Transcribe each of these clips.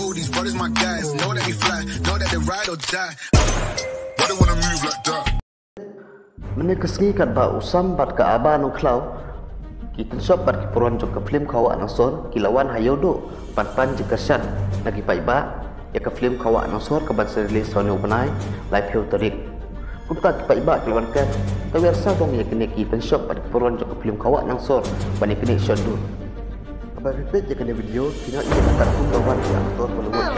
know these brothers my guys. Know that we fly, know that they ride or die. Why they wanna move like that? Menikasngi kat ba usam bat ke aba no klau. Kita shop bat kipuran jok ke film kawa nasor kilawan hayodo pan jika shan lagi paiba ya ke film kawa nasor ke bansa rilis Sony Ubenai live filterik. Kuka paiba kilawan kan. Tapi rasa dong ya kini kita shop bat kipuran jok ke film kawa nasor bani kini shodu. Apa repeat je kena video kena ia tak pun kawan yang aktor Bollywood.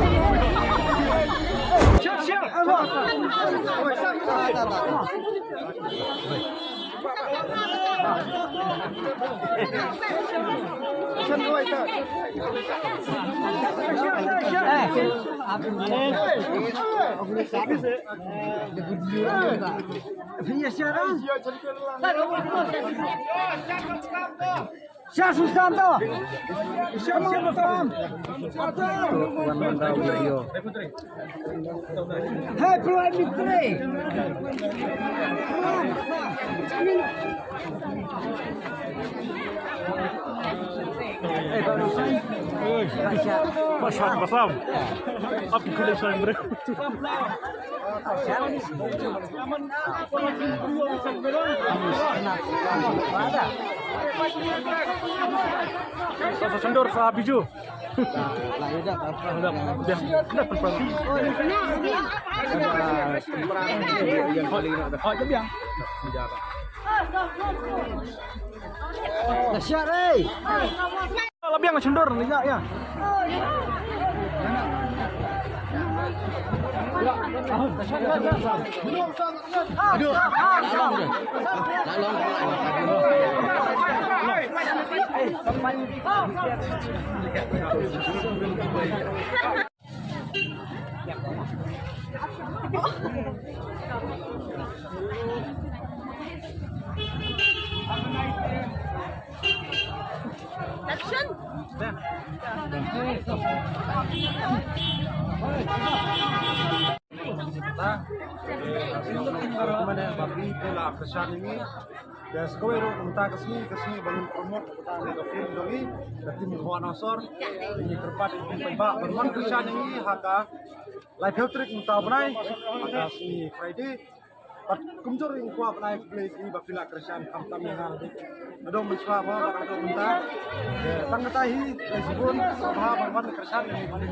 Siapa susah tu? Siapa susah? Hai Prime Minister. Basam. Apa kulit saya mereka? Saya cendur sa biju. Dahsyat eh. Lebih yang cendur lihat ya. Action. Mana bagi pola kesan ini dan sekolah kita kesini bangun promote kita ke film doi tim Kawan Nasor ini terpat pembak bangun kesan ini haka live filterik kita benai haka si Friday kumjur yang kuat benai play ini bapila kesan hamtam yang ada adong miswa apa bakal kita tanggatai sebelum sabha bangun kesan ini paling